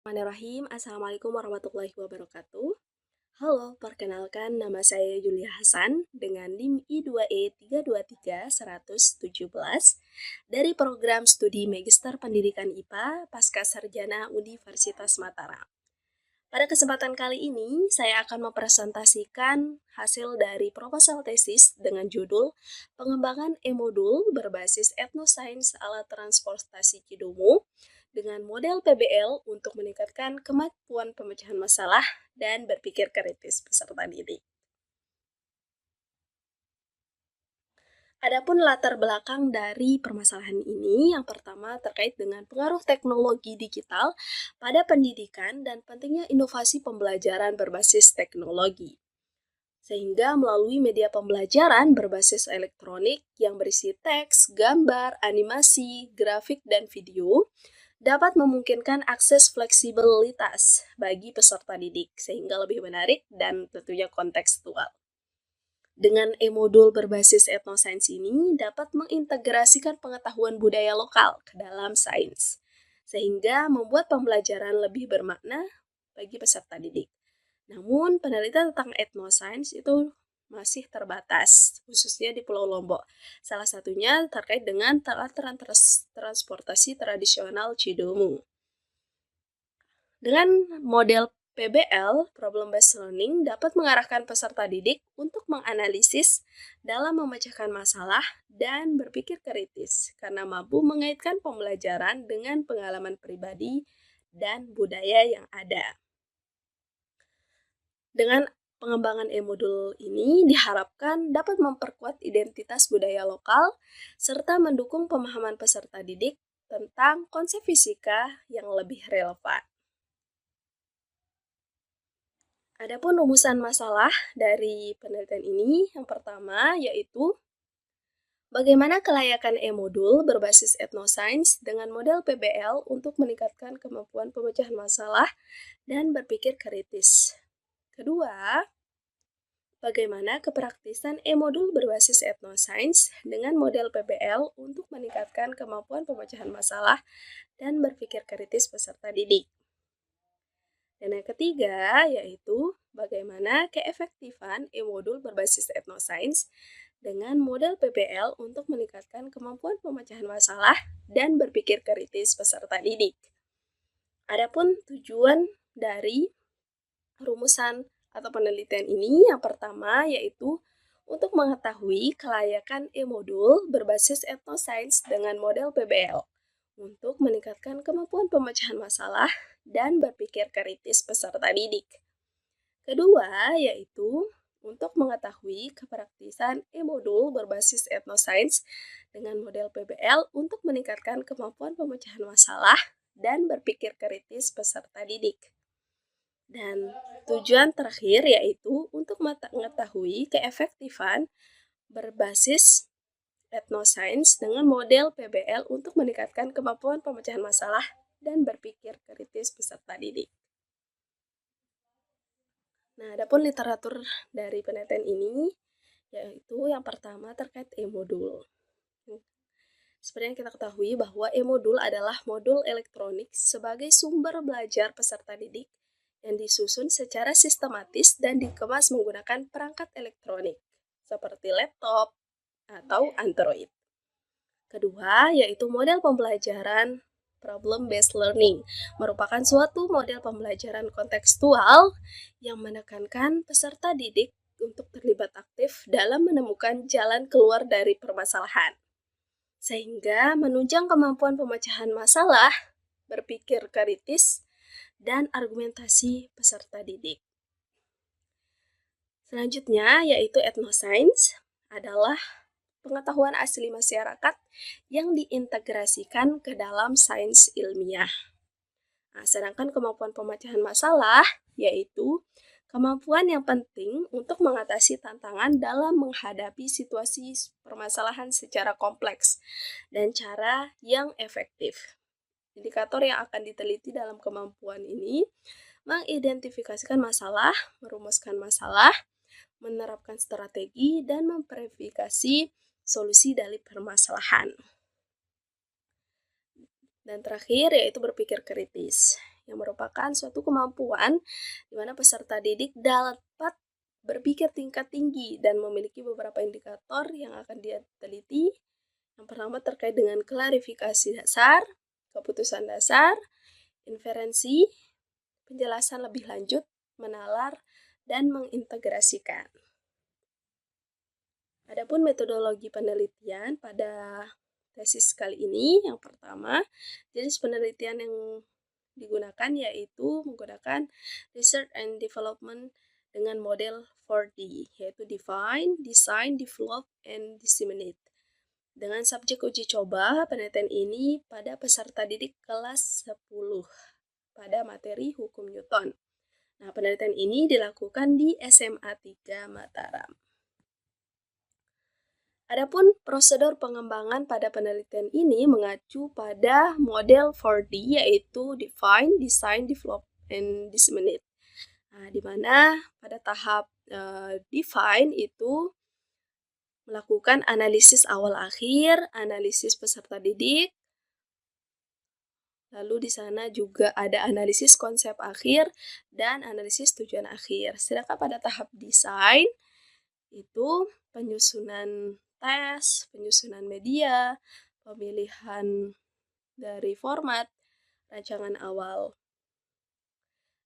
Bismillahirrahmanirrahim. Assalamualaikum warahmatullahi wabarakatuh. Halo, perkenalkan nama saya Julia Hasan dengan NIM I2E323117 dari program studi Magister Pendidikan IPA Pasca Sarjana Universitas Mataram. Pada kesempatan kali ini, saya akan mempresentasikan hasil dari proposal tesis dengan judul Pengembangan E-Modul berbasis Etnosains ala Transportasi Cidomu dengan model PBL untuk meningkatkan kemampuan pemecahan masalah dan berpikir kritis peserta didik. Adapun latar belakang dari permasalahan ini, yang pertama terkait dengan pengaruh teknologi digital pada pendidikan dan pentingnya inovasi pembelajaran berbasis teknologi. Sehingga melalui media pembelajaran berbasis elektronik yang berisi teks, gambar, animasi, grafik, dan video, dapat memungkinkan akses fleksibilitas bagi peserta didik, sehingga lebih menarik dan tentunya kontekstual. Dengan e-modul berbasis etnosains ini dapat mengintegrasikan pengetahuan budaya lokal ke dalam sains, sehingga membuat pembelajaran lebih bermakna bagi peserta didik. Namun, penelitian tentang etnosains itu masih terbatas, khususnya di Pulau Lombok. Salah satunya terkait dengan transportasi tradisional Cidomu. Dengan model PBL, Problem Based Learning, dapat mengarahkan peserta didik untuk menganalisis dalam memecahkan masalah dan berpikir kritis, karena mampu mengaitkan pembelajaran dengan pengalaman pribadi dan budaya yang ada. Dengan pengembangan e-modul ini diharapkan dapat memperkuat identitas budaya lokal serta mendukung pemahaman peserta didik tentang konsep fisika yang lebih relevan. Adapun rumusan masalah dari penelitian ini, yang pertama yaitu bagaimana kelayakan e-modul berbasis etnosains dengan model PBL untuk meningkatkan kemampuan pemecahan masalah dan berpikir kritis. Kedua, bagaimana kepraktisan e-modul berbasis etnosains dengan model PBL untuk meningkatkan kemampuan pemecahan masalah dan berpikir kritis peserta didik. Dan yang ketiga, yaitu bagaimana keefektifan e-modul berbasis etnosains dengan model PBL untuk meningkatkan kemampuan pemecahan masalah dan berpikir kritis peserta didik. Adapun tujuan dari rumusan atau penelitian ini, yang pertama yaitu untuk mengetahui kelayakan e-modul berbasis etnosains dengan model PBL untuk meningkatkan kemampuan pemecahan masalah dan berpikir kritis peserta didik. Kedua, yaitu untuk mengetahui kepraktisan e-modul berbasis etnosains dengan model PBL untuk meningkatkan kemampuan pemecahan masalah dan berpikir kritis peserta didik. Dan tujuan terakhir yaitu untuk mengetahui keefektifan berbasis etnosains dengan model PBL untuk meningkatkan kemampuan pemecahan masalah dan berpikir kritis peserta didik. Nah, adapun literatur dari penelitian ini, yaitu yang pertama terkait e-modul. Seperti yang kita ketahui bahwa e-modul adalah modul elektronik sebagai sumber belajar peserta didik yang disusun secara sistematis dan dikemas menggunakan perangkat elektronik seperti laptop atau Android. Kedua, yaitu model pembelajaran problem-based learning, merupakan suatu model pembelajaran kontekstual yang menekankan peserta didik untuk terlibat aktif dalam menemukan jalan keluar dari permasalahan, sehingga menunjang kemampuan pemecahan masalah, berpikir kritis, dan argumentasi peserta didik. Selanjutnya, yaitu etnosains adalah pengetahuan asli masyarakat yang diintegrasikan ke dalam sains ilmiah. Nah, sedangkan kemampuan pemecahan masalah yaitu kemampuan yang penting untuk mengatasi tantangan dalam menghadapi situasi permasalahan secara kompleks dan cara yang efektif. Indikator yang akan diteliti dalam kemampuan ini mengidentifikasikan masalah, merumuskan masalah, menerapkan strategi, dan memverifikasi solusi dari permasalahan. Dan terakhir yaitu berpikir kritis, yang merupakan suatu kemampuan di mana peserta didik dapat berpikir tingkat tinggi dan memiliki beberapa indikator yang akan dia teliti. Yang pertama terkait dengan klarifikasi dasar, keputusan dasar, inferensi, penjelasan lebih lanjut, menalar, dan mengintegrasikan. Adapun metodologi penelitian pada tesis kali ini, yang pertama, jenis penelitian yang digunakan yaitu menggunakan Research and Development dengan model 4D, yaitu Define, Design, Develop, and Disseminate. Dengan subjek uji coba, penelitian ini pada peserta didik kelas 10 pada materi Hukum Newton. Nah, penelitian ini dilakukan di SMA 3 Mataram. Adapun prosedur pengembangan pada penelitian ini mengacu pada model 4D, yaitu Define, Design, Develop, and Disseminate. Nah, di mana pada tahap Define itu melakukan analisis awal akhir, analisis peserta didik, lalu di sana juga ada analisis konsep akhir dan analisis tujuan akhir. Sedangkan pada tahap Design itu penyusunan tes, penyusunan media, pemilihan dari format, rancangan awal.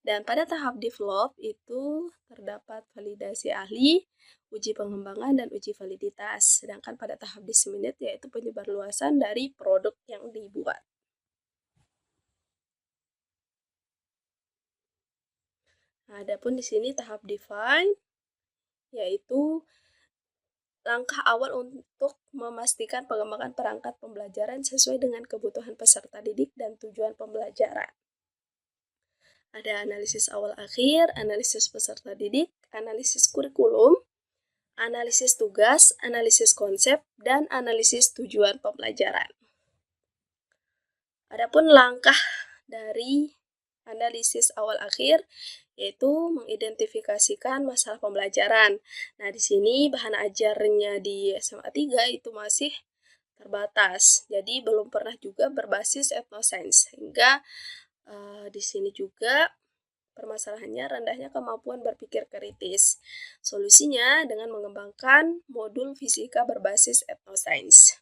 Dan pada tahap develop itu terdapat validasi ahli, uji pengembangan, dan uji validitas. Sedangkan pada tahap disseminate yaitu penyebarluasan dari produk yang dibuat. Nah, adapun di sini tahap define yaitu langkah awal untuk memastikan pengembangan perangkat pembelajaran sesuai dengan kebutuhan peserta didik dan tujuan pembelajaran. Ada analisis awal akhir, analisis peserta didik, analisis kurikulum, analisis tugas, analisis konsep, dan analisis tujuan pembelajaran. Adapun langkah dari analisis awal akhir yaitu mengidentifikasikan masalah pembelajaran. Nah, di sini bahan ajarnya di SMA 3 itu masih terbatas. Jadi belum pernah juga berbasis ethnoscience. Sehingga di sini juga permasalahannya rendahnya kemampuan berpikir kritis. Solusinya dengan mengembangkan modul fisika berbasis ethnoscience.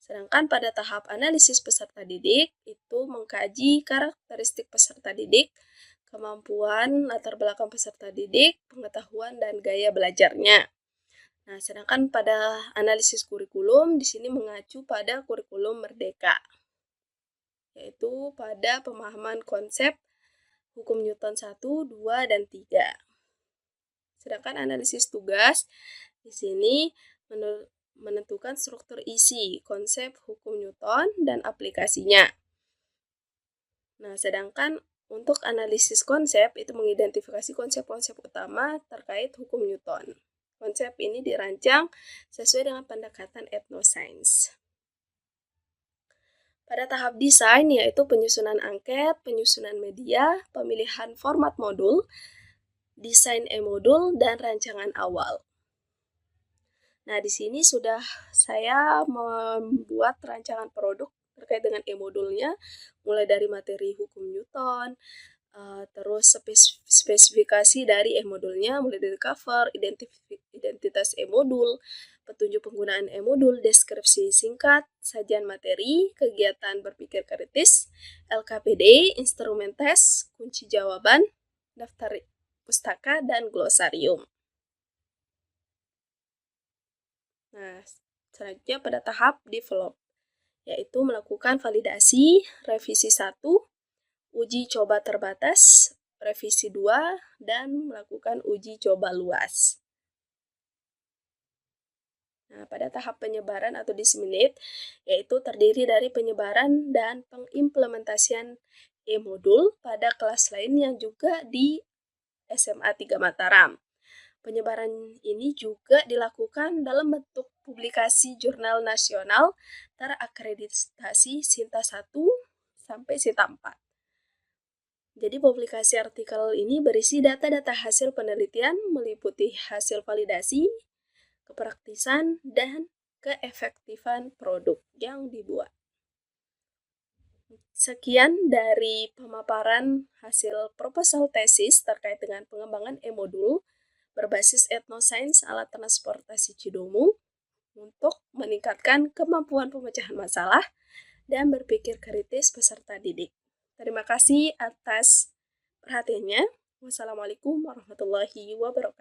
Sedangkan pada tahap analisis peserta didik itu mengkaji karakteristik peserta didik, kemampuan latar belakang peserta didik, pengetahuan dan gaya belajarnya. Nah, sedangkan pada analisis kurikulum di sini mengacu pada kurikulum merdeka, yaitu pada pemahaman konsep Hukum Newton 1, 2, dan 3. Sedangkan analisis tugas di sini menentukan struktur isi, konsep Hukum Newton, dan aplikasinya. Nah, sedangkan untuk analisis konsep itu mengidentifikasi konsep-konsep utama terkait Hukum Newton. Konsep ini dirancang sesuai dengan pendekatan ethnoscience. Pada tahap desain yaitu penyusunan angket, penyusunan media, pemilihan format modul, desain e-modul, dan rancangan awal. Nah, di sini sudah saya membuat rancangan produk terkait dengan e-modulnya, mulai dari materi Hukum Newton, terus spesifikasi dari e-modulnya, mulai dari cover, identitas e-modul, petunjuk penggunaan e-modul, deskripsi singkat, sajian materi, kegiatan berpikir kritis, LKPD, instrumen tes, kunci jawaban, daftar pustaka, dan glosarium. Nah, selanjutnya pada tahap develop, yaitu melakukan validasi, revisi 1, uji coba terbatas, revisi 2, dan melakukan uji coba luas. Nah, pada tahap penyebaran atau disseminate, yaitu terdiri dari penyebaran dan pengimplementasian e-modul pada kelas lain yang juga di SMA 3 Mataram. Penyebaran ini juga dilakukan dalam bentuk publikasi jurnal nasional terakreditasi Sinta 1 sampai Sinta 4. Jadi publikasi artikel ini berisi data-data hasil penelitian meliputi hasil validasi, kepraktisan, dan keefektifan produk yang dibuat. Sekian dari pemaparan hasil proposal tesis terkait dengan pengembangan e-modul berbasis etnoscience alat transportasi Cidomu untuk meningkatkan kemampuan pemecahan masalah dan berpikir kritis peserta didik. Terima kasih atas perhatiannya. Wassalamualaikum warahmatullahi wabarakatuh.